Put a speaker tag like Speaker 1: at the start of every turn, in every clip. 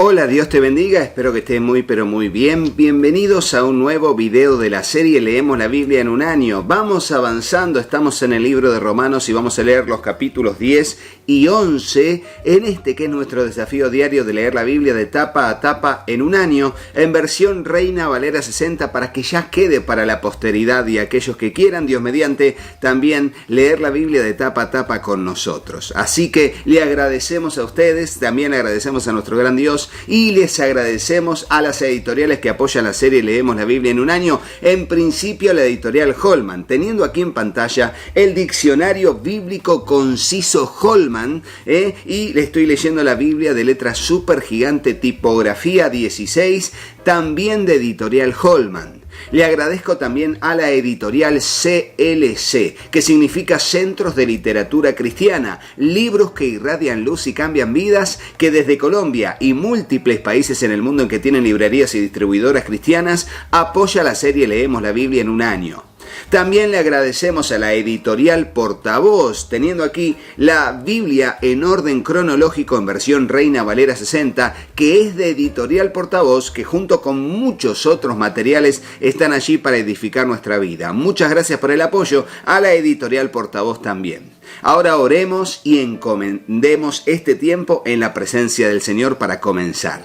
Speaker 1: Hola, Dios te bendiga, espero que estés muy pero muy bien. Bienvenidos a un nuevo video de la serie Leemos la Biblia en un año. Vamos avanzando, estamos en el libro de Romanos y vamos a leer los capítulos 10 y 11 en este que es nuestro desafío diario de leer la Biblia de tapa a tapa en un año, en versión Reina Valera 60 para que ya quede para la posteridad y aquellos que quieran, Dios mediante, también leer la Biblia de tapa a tapa con nosotros. Así que le agradecemos a ustedes, también le agradecemos a nuestro gran Dios y les agradecemos a las editoriales que apoyan la serie Leemos la Biblia en un año. En principio la editorial Holman, teniendo aquí en pantalla el diccionario bíblico conciso Holman, y le estoy leyendo la Biblia de letra super gigante tipografía 16, también de editorial Holman. Le agradezco también a la editorial CLC, que significa Centros de Literatura Cristiana, libros que irradian luz y cambian vidas, que desde Colombia y múltiples países en el mundo en que tienen librerías y distribuidoras cristianas, apoya la serie Leemos la Biblia en un año. También le agradecemos a la editorial Portavoz, teniendo aquí la Biblia en orden cronológico en versión Reina Valera 60, que es de editorial Portavoz, que junto con muchos otros materiales están allí para edificar nuestra vida. Muchas gracias por el apoyo a la editorial Portavoz también. Ahora oremos y encomendemos este tiempo en la presencia del Señor para comenzar.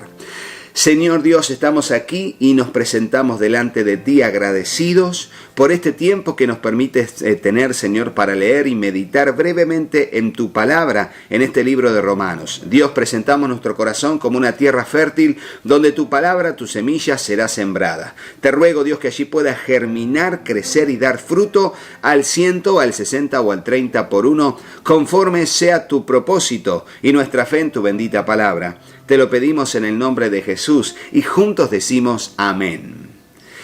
Speaker 1: Señor Dios, estamos aquí y nos presentamos delante de ti agradecidos por este tiempo que nos permites tener, Señor, para leer y meditar brevemente en tu palabra en este libro de Romanos. Dios, presentamos nuestro corazón como una tierra fértil donde tu palabra, tu semilla será sembrada. Te ruego, Dios, que allí pueda germinar, crecer y dar fruto al 100, al 60 o al 30 por uno, conforme sea tu propósito y nuestra fe en tu bendita palabra. Te lo pedimos en el nombre de Jesús y juntos decimos amén.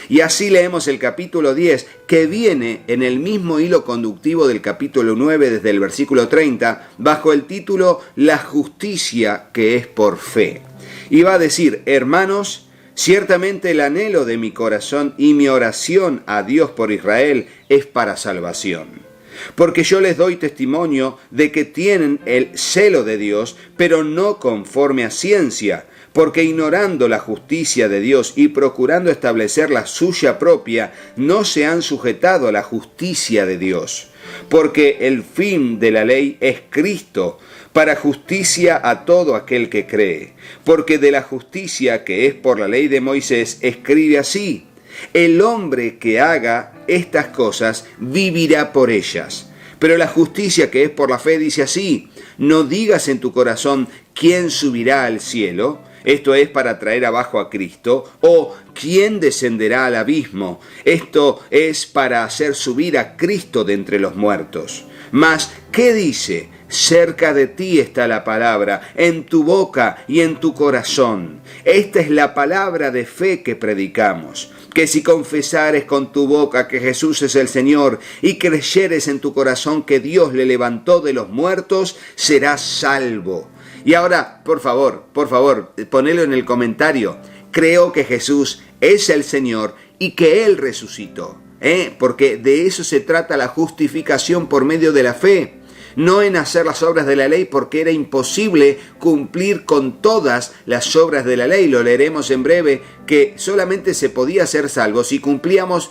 Speaker 1: Y así leemos el capítulo 10, que viene en el mismo hilo conductivo del capítulo 9 desde el versículo 30, bajo el título La justicia que es por fe. Y va a decir: hermanos, ciertamente el anhelo de mi corazón y mi oración a Dios por Israel es para salvación. Porque yo les doy testimonio de que tienen el celo de Dios, pero no conforme a ciencia, porque ignorando la justicia de Dios y procurando establecer la suya propia, no se han sujetado a la justicia de Dios. Porque el fin de la ley es Cristo, para justicia a todo aquel que cree. Porque de la justicia que es por la ley de Moisés, escribe así: el hombre que haga estas cosas vivirá por ellas. Pero la justicia que es por la fe dice así: no digas en tu corazón quién subirá al cielo, esto es para traer abajo a Cristo, o quién descenderá al abismo, esto es para hacer subir a Cristo de entre los muertos. Mas, ¿qué dice? Cerca de ti está la palabra, en tu boca y en tu corazón. Esta es la palabra de fe que predicamos. Que si confesares con tu boca que Jesús es el Señor y creyeres en tu corazón que Dios le levantó de los muertos, serás salvo. Y ahora, por favor, ponelo en el comentario. Creo que Jesús es el Señor y que Él resucitó. Porque de eso se trata la justificación por medio de la fe. No en hacer las obras de la ley, porque era imposible cumplir con todas las obras de la ley. Lo leeremos en breve, que solamente se podía ser salvo si cumplíamos,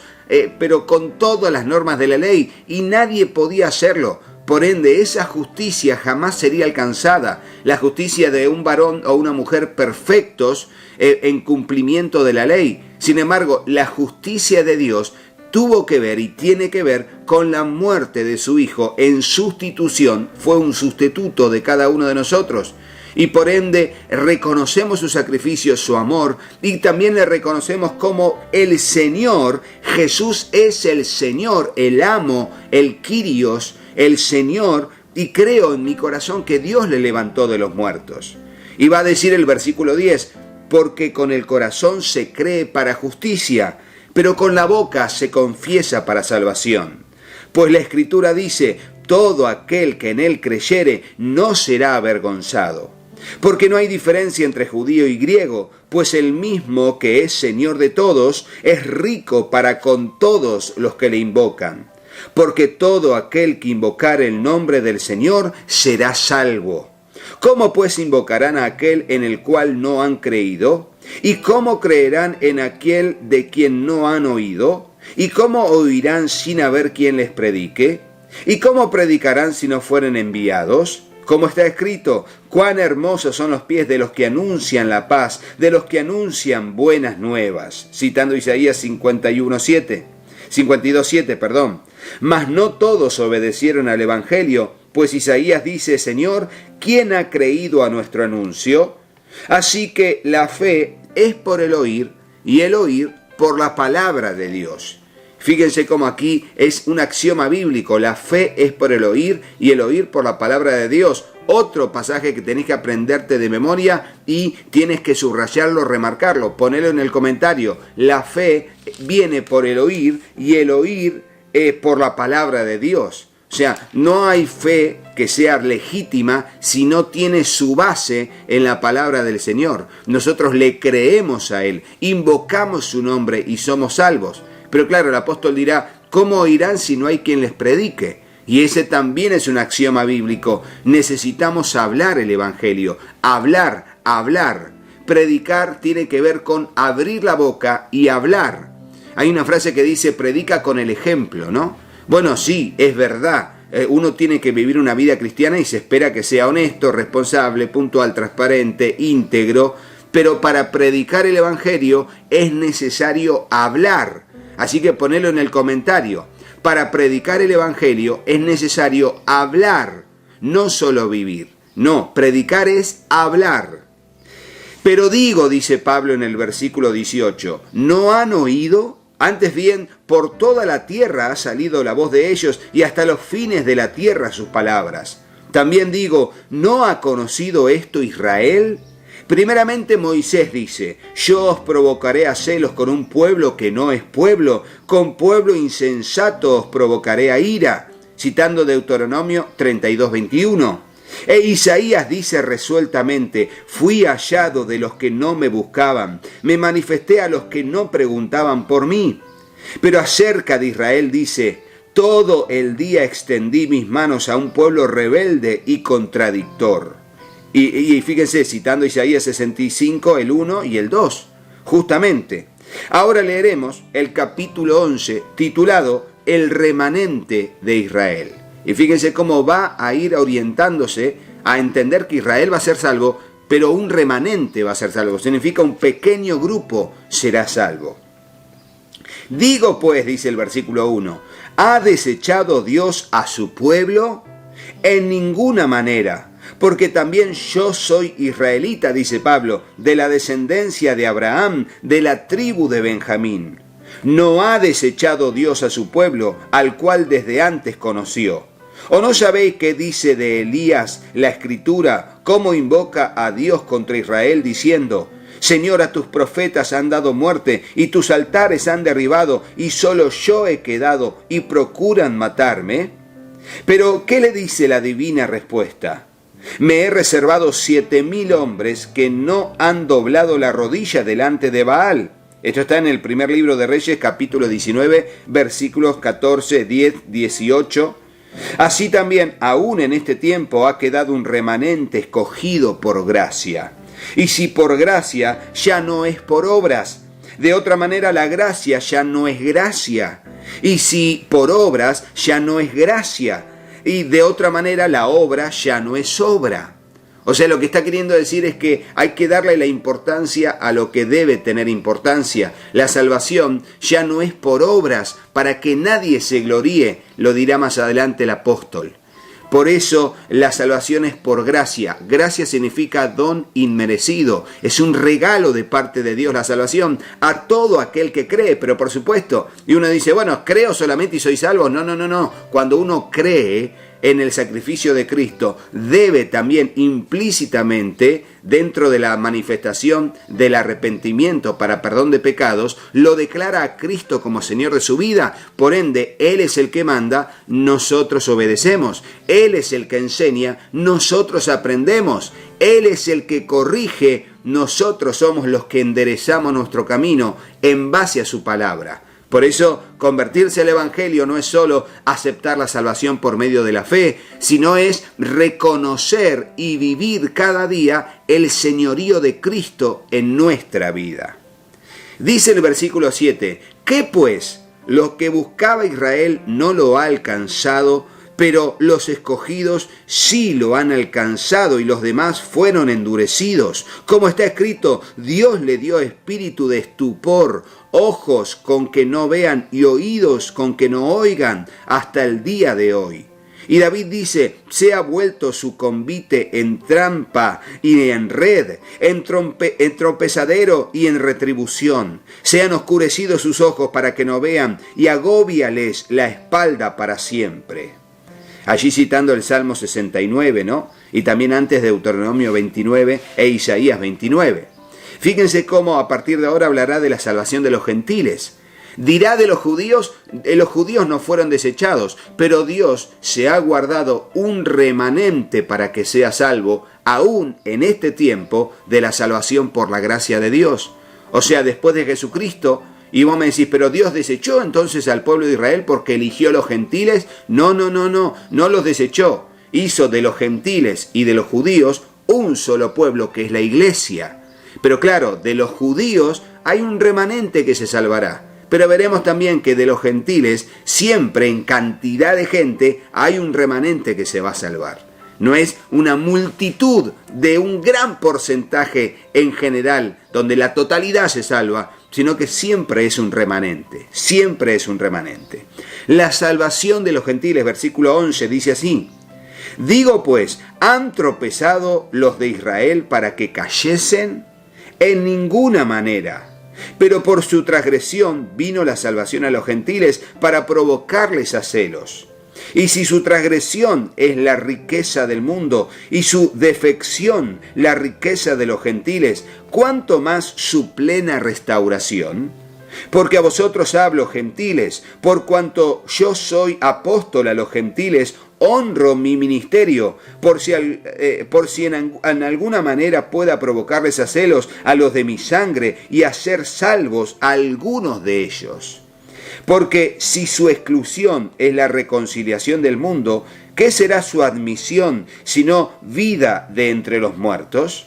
Speaker 1: pero con todas las normas de la ley, y nadie podía hacerlo. Por ende, esa justicia jamás sería alcanzada. La justicia de un varón o una mujer perfectos en cumplimiento de la ley. Sin embargo, la justicia de Dios tuvo que ver y tiene que ver con la muerte de su Hijo en sustitución. Fue un sustituto de cada uno de nosotros. Y por ende reconocemos su sacrificio, su amor, y también le reconocemos como el Señor. Jesús es el Señor, el amo, el Kyrios, el Señor, y creo en mi corazón que Dios le levantó de los muertos. Y va a decir el versículo 10, porque con el corazón se cree para justicia, pero con la boca se confiesa para salvación. Pues la Escritura dice: todo aquel que en él creyere no será avergonzado. Porque no hay diferencia entre judío y griego, pues el mismo que es Señor de todos es rico para con todos los que le invocan. Porque todo aquel que invocare el nombre del Señor será salvo. ¿Cómo pues invocarán a aquel en el cual no han creído? ¿Y cómo creerán en aquel de quien no han oído? ¿Y cómo oirán sin haber quien les predique? ¿Y cómo predicarán si no fueren enviados? Como está escrito, cuán hermosos son los pies de los que anuncian la paz, de los que anuncian buenas nuevas. Citando Isaías 52:7, perdón. Mas no todos obedecieron al Evangelio, pues Isaías dice, Señor, ¿quién ha creído a nuestro anuncio? Así que la fe es por el oír, y el oír por la palabra de Dios. Fíjense cómo aquí es un axioma bíblico, la fe es por el oír y el oír por la palabra de Dios. Otro pasaje que tenés que aprenderte de memoria y tienes que subrayarlo, remarcarlo, ponelo en el comentario. La fe viene por el oír y el oír por la palabra de Dios. O sea, no hay fe que sea legítima si no tiene su base en la palabra del Señor. Nosotros le creemos a Él, invocamos su nombre y somos salvos. Pero claro, el apóstol dirá, ¿cómo oirán si no hay quien les predique? Y ese también es un axioma bíblico. Necesitamos hablar el Evangelio, hablar. Predicar tiene que ver con abrir la boca y hablar. Hay una frase que dice, predica con el ejemplo, ¿no? Bueno, sí, es verdad. Uno tiene que vivir una vida cristiana y se espera que sea honesto, responsable, puntual, transparente, íntegro. Pero para predicar el Evangelio es necesario hablar. Así que ponelo en el comentario. Para predicar el Evangelio es necesario hablar, no solo vivir. No, predicar es hablar. Pero digo, dice Pablo en el versículo 18, ¿no han oído? Antes bien, por toda la tierra ha salido la voz de ellos y hasta los fines de la tierra sus palabras. También digo, ¿no ha conocido esto Israel? Primeramente Moisés dice, yo os provocaré a celos con un pueblo que no es pueblo, con pueblo insensato os provocaré a ira, citando Deuteronomio 32:21. E Isaías dice resueltamente, fui hallado de los que no me buscaban, me manifesté a los que no preguntaban por mí. Pero acerca de Israel dice, todo el día extendí mis manos a un pueblo rebelde y contradictor. Y fíjense, citando Isaías 65, el 1 y el 2, justamente. Ahora leeremos el capítulo 11, titulado El remanente de Israel. Y fíjense cómo va a ir orientándose a entender que Israel va a ser salvo, pero un remanente va a ser salvo. Significa un pequeño grupo será salvo. Digo pues, dice el versículo 1, ¿ha desechado Dios a su pueblo? En ninguna manera. Porque también yo soy israelita, dice Pablo, de la descendencia de Abraham, de la tribu de Benjamín. No ha desechado Dios a su pueblo, al cual desde antes conoció. ¿O no sabéis qué dice de Elías la Escritura, cómo invoca a Dios contra Israel, diciendo, Señor, a tus profetas han dado muerte, y tus altares han derribado, y solo yo he quedado, y procuran matarme? Pero, ¿qué le dice la divina respuesta? Me he reservado 7,000 hombres que no han doblado la rodilla delante de Baal. Esto está en el primer libro de Reyes, capítulo 19, versículos 14, 10, 18. Así también, aún en este tiempo, ha quedado un remanente escogido por gracia. Y si por gracia, ya no es por obras. De otra manera, la gracia ya no es gracia. Y si por obras, ya no es gracia. Y de otra manera, la obra ya no es obra. O sea, lo que está queriendo decir es que hay que darle la importancia a lo que debe tener importancia. La salvación ya no es por obras, para que nadie se gloríe, lo dirá más adelante el apóstol. Por eso la salvación es por gracia. Gracia significa don inmerecido. Es un regalo de parte de Dios la salvación a todo aquel que cree, pero por supuesto. Y uno dice, bueno, creo solamente y soy salvo. No. Cuando uno cree en el sacrificio de Cristo, debe también implícitamente, dentro de la manifestación del arrepentimiento para perdón de pecados, lo declara a Cristo como Señor de su vida. Por ende, Él es el que manda, nosotros obedecemos. Él es el que enseña, nosotros aprendemos. Él es el que corrige, nosotros somos los que enderezamos nuestro camino en base a su palabra. Por eso, convertirse al Evangelio no es solo aceptar la salvación por medio de la fe, sino es reconocer y vivir cada día el señorío de Cristo en nuestra vida. Dice el versículo 7, ¿qué pues? Lo que buscaba Israel no lo ha alcanzado, pero los escogidos sí lo han alcanzado y los demás fueron endurecidos. Como está escrito, Dios le dio espíritu de estupor, ojos con que no vean y oídos con que no oigan hasta el día de hoy. Y David dice, se ha vuelto su convite en trampa y en red, en tropezadero y en retribución. Se han oscurecido sus ojos para que no vean y agóbiales la espalda para siempre. Allí citando el Salmo 69, ¿no? Y también antes de Deuteronomio 29 e Isaías 29. Fíjense cómo a partir de ahora hablará de la salvación de los gentiles. Dirá de los judíos no fueron desechados, pero Dios se ha guardado un remanente para que sea salvo, aún en este tiempo de la salvación por la gracia de Dios. O sea, después de Jesucristo. Y vos me decís, pero Dios desechó entonces al pueblo de Israel porque eligió a los gentiles. No los desechó. Hizo de los gentiles y de los judíos un solo pueblo que es la iglesia. Pero claro, de los judíos hay un remanente que se salvará. Pero veremos también que de los gentiles, siempre en cantidad de gente, hay un remanente que se va a salvar. No es una multitud de un gran porcentaje en general, donde la totalidad se salva, sino que siempre es un remanente, siempre es un remanente. La salvación de los gentiles, versículo 11, dice así, digo pues, ¿han tropezado los de Israel para que cayesen? En ninguna manera. Pero por su transgresión vino la salvación a los gentiles para provocarles a celos. Y si su transgresión es la riqueza del mundo y su defección la riqueza de los gentiles, ¿cuánto más su plena restauración? Porque a vosotros hablo, gentiles, por cuanto yo soy apóstol a los gentiles, honro mi ministerio, por si en alguna manera pueda provocarles a celos a los de mi sangre y hacer salvos a algunos de ellos. Porque si su exclusión es la reconciliación del mundo, ¿qué será su admisión sino vida de entre los muertos?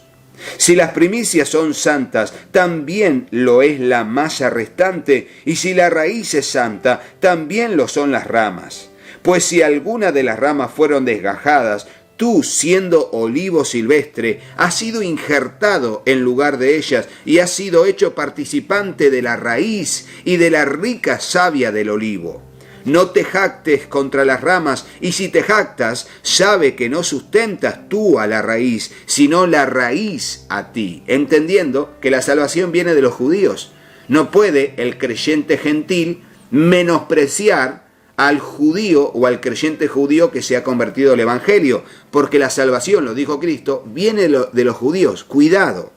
Speaker 1: Si las primicias son santas, también lo es la masa restante, y si la raíz es santa, también lo son las ramas. Pues si alguna de las ramas fueron desgajadas, tú, siendo olivo silvestre, has sido injertado en lugar de ellas y has sido hecho participante de la raíz y de la rica savia del olivo. No te jactes contra las ramas, y si te jactas, sabe que no sustentas tú a la raíz, sino la raíz a ti, entendiendo que la salvación viene de los judíos. No puede el creyente gentil menospreciar al judío o al creyente judío que se ha convertido al evangelio, porque la salvación, lo dijo Cristo, viene de los judíos. Cuidado,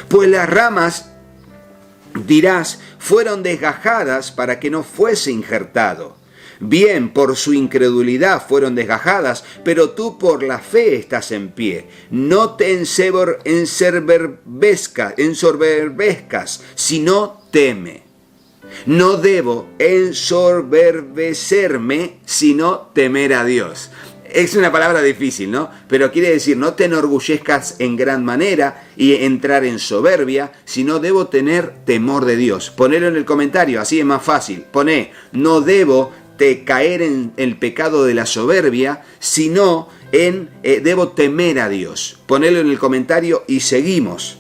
Speaker 1: pues las ramas, dirás, fueron desgajadas para que no fuese injertado. Bien, por su incredulidad fueron desgajadas, pero tú por la fe estás en pie. No te ensoberbezcas, sino teme. No debo ensoberbecerme, sino temer a Dios. Es una palabra difícil, ¿no? Pero quiere decir, no te enorgullezcas en gran manera y entrar en soberbia, sino debo tener temor de Dios. Ponelo en el comentario, así es más fácil. Poné, no debo caer en el pecado de la soberbia, sino debo temer a Dios. Ponelo en el comentario y seguimos.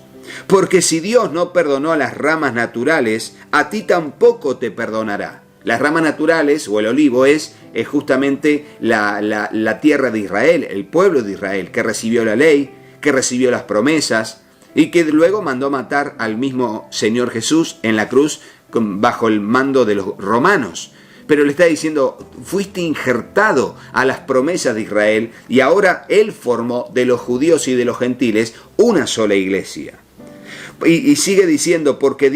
Speaker 1: Porque si Dios no perdonó a las ramas naturales, a ti tampoco te perdonará. Las ramas naturales, o el olivo, es justamente la tierra de Israel, el pueblo de Israel, que recibió la ley, que recibió las promesas, y que luego mandó matar al mismo Señor Jesús en la cruz bajo el mando de los romanos. Pero le está diciendo, fuiste injertado a las promesas de Israel, y ahora Él formó de los judíos y de los gentiles una sola iglesia. Y sigue diciendo, porque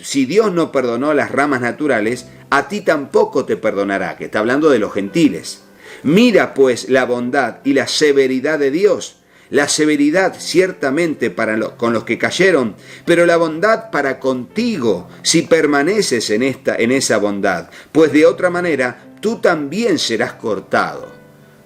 Speaker 1: si Dios no perdonó las ramas naturales, a ti tampoco te perdonará, que está hablando de los gentiles. Mira pues la bondad y la severidad de Dios, la severidad ciertamente con los que cayeron, pero la bondad para contigo, si permaneces en esa bondad, pues de otra manera tú también serás cortado.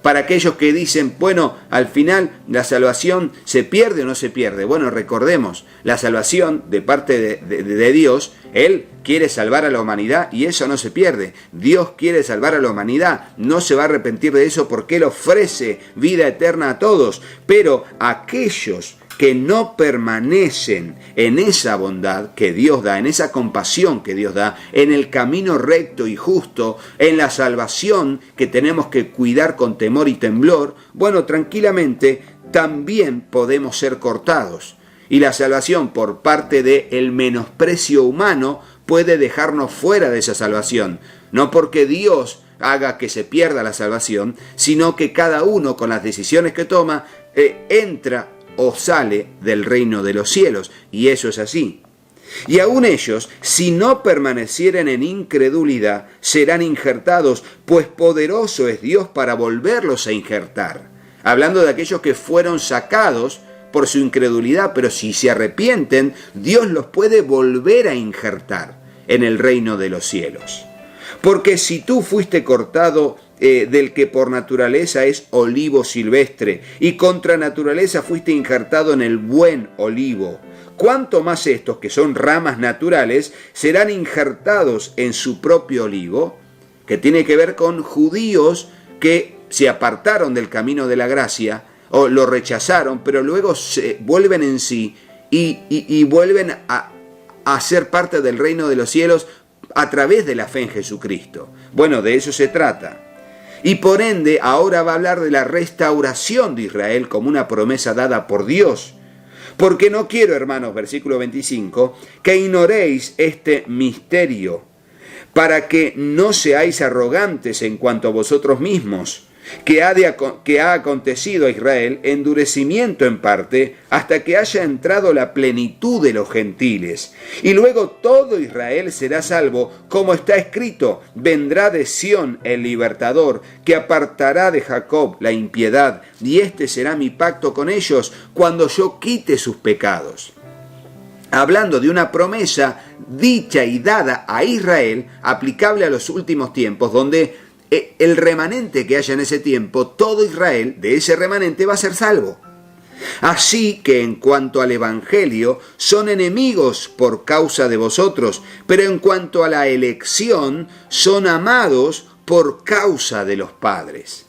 Speaker 1: Para aquellos que dicen, bueno, al final la salvación se pierde o no se pierde. Bueno, recordemos, la salvación de parte de Dios, Él quiere salvar a la humanidad y eso no se pierde. Dios quiere salvar a la humanidad, no se va a arrepentir de eso porque Él ofrece vida eterna a todos. Pero aquellos que no permanecen en esa bondad que Dios da, en esa compasión que Dios da, en el camino recto y justo, en la salvación que tenemos que cuidar con temor y temblor, bueno, tranquilamente también podemos ser cortados. Y la salvación por parte del menosprecio humano puede dejarnos fuera de esa salvación. No porque Dios haga que se pierda la salvación, sino que cada uno con las decisiones que toma entra o sale del reino de los cielos, y eso es así. Y aun ellos, si no permanecieren en incredulidad, serán injertados, pues poderoso es Dios para volverlos a injertar. Hablando de aquellos que fueron sacados por su incredulidad, pero si se arrepienten, Dios los puede volver a injertar en el reino de los cielos. Porque si tú fuiste cortado del que por naturaleza es olivo silvestre, y contra naturaleza fuiste injertado en el buen olivo, ¿cuánto más estos, que son ramas naturales, serán injertados en su propio olivo? Que tiene que ver con judíos que se apartaron del camino de la gracia, o lo rechazaron, pero luego se vuelven en sí y vuelven a ser parte del reino de los cielos a través de la fe en Jesucristo. Bueno, de eso se trata. Y por ende, ahora va a hablar de la restauración de Israel como una promesa dada por Dios. Porque no quiero, hermanos, versículo 25, que ignoréis este misterio, para que no seáis arrogantes en cuanto a vosotros mismos, que ha acontecido a Israel endurecimiento en parte, hasta que haya entrado la plenitud de los gentiles. Y luego todo Israel será salvo, como está escrito, vendrá de Sión el libertador, que apartará de Jacob la impiedad, y este será mi pacto con ellos, cuando yo quite sus pecados. Hablando de una promesa dicha y dada a Israel, aplicable a los últimos tiempos, donde el remanente que haya en ese tiempo, todo Israel de ese remanente va a ser salvo. Así que en cuanto al Evangelio, son enemigos por causa de vosotros, pero en cuanto a la elección, son amados por causa de los padres,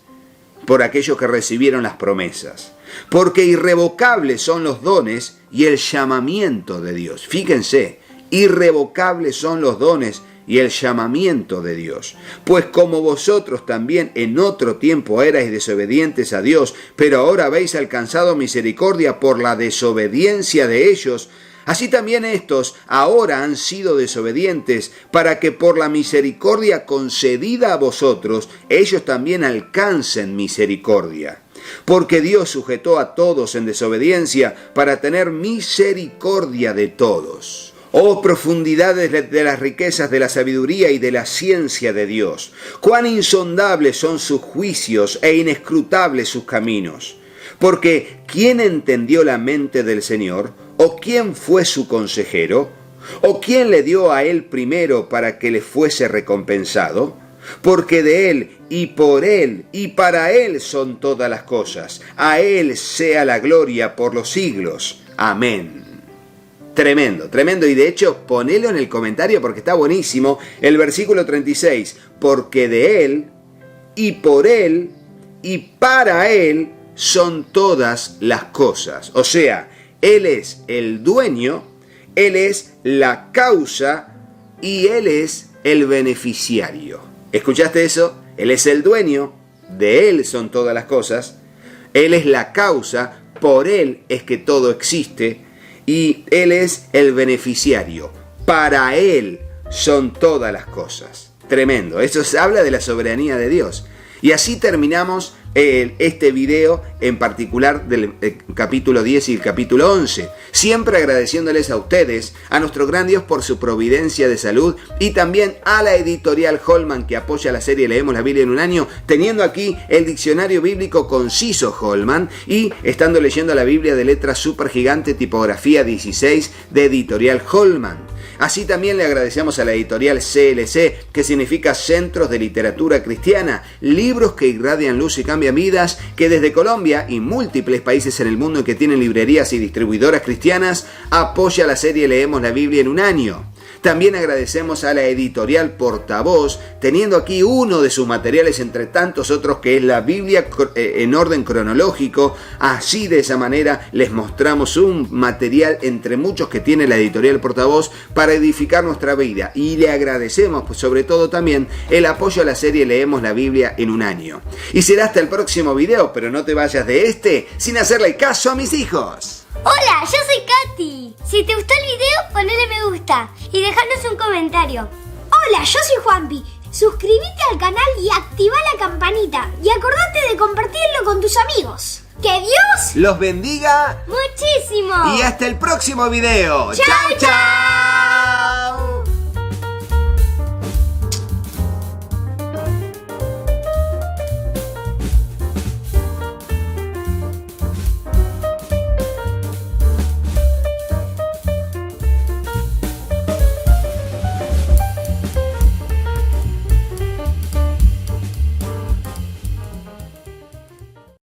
Speaker 1: por aquellos que recibieron las promesas. Porque irrevocables son los dones y el llamamiento de Dios. Fíjense, irrevocables son los dones y el llamamiento de Dios. Pues como vosotros también en otro tiempo erais desobedientes a Dios, pero ahora habéis alcanzado misericordia por la desobediencia de ellos, así también estos ahora han sido desobedientes, para que por la misericordia concedida a vosotros, ellos también alcancen misericordia. Porque Dios sujetó a todos en desobediencia para tener misericordia de todos. Oh profundidades de las riquezas de la sabiduría y de la ciencia de Dios. Cuán insondables son sus juicios e inescrutables sus caminos. Porque ¿quién entendió la mente del Señor? ¿O quién fue su consejero? ¿O quién le dio a él primero para que le fuese recompensado? Porque de él y por él y para él son todas las cosas. A él sea la gloria por los siglos. Amén. Tremendo, tremendo. Y de hecho, ponelo en el comentario porque está buenísimo. El versículo 36. Porque de él y por él y para él son todas las cosas. O sea, él es el dueño, él es la causa y él es el beneficiario. ¿Escuchaste eso? Él es el dueño, de él son todas las cosas, él es la causa, por él es que todo existe, y él es el beneficiario. Para él son todas las cosas. Tremendo. Eso habla de la soberanía de Dios. Y así terminamos este video en particular del capítulo 10 y el capítulo 11. Siempre agradeciéndoles a ustedes, a nuestro gran Dios por su providencia de salud y también a la editorial Holman que apoya la serie Leemos la Biblia en un año, teniendo aquí el diccionario bíblico conciso Holman y estando leyendo la Biblia de letras super gigante tipografía 16 de editorial Holman. Así también le agradecemos a la editorial CLC, que significa Centros de Literatura Cristiana, libros que irradian luz y cambian vidas, que desde Colombia y múltiples países en el mundo que tienen librerías y distribuidoras cristianas, apoya la serie Leemos la Biblia en un año. También agradecemos a la editorial Portavoz, teniendo aquí uno de sus materiales entre tantos otros que es la Biblia en orden cronológico. Así de esa manera les mostramos un material entre muchos que tiene la editorial Portavoz para edificar nuestra vida. Y le agradecemos pues, sobre todo también el apoyo a la serie Leemos la Biblia en un año. Y será hasta el próximo video, pero no te vayas de este sin hacerle caso a mis hijos.
Speaker 2: Hola, yo soy Katy. Si te gustó el video, ponle me gusta y déjanos un comentario. Hola, yo soy Juanpi. Suscríbete al canal y activa la campanita. Y acordate de compartirlo con tus amigos. ¡Que Dios
Speaker 1: los bendiga
Speaker 2: muchísimo!
Speaker 1: Y hasta el próximo video.
Speaker 2: ¡Chao, chao!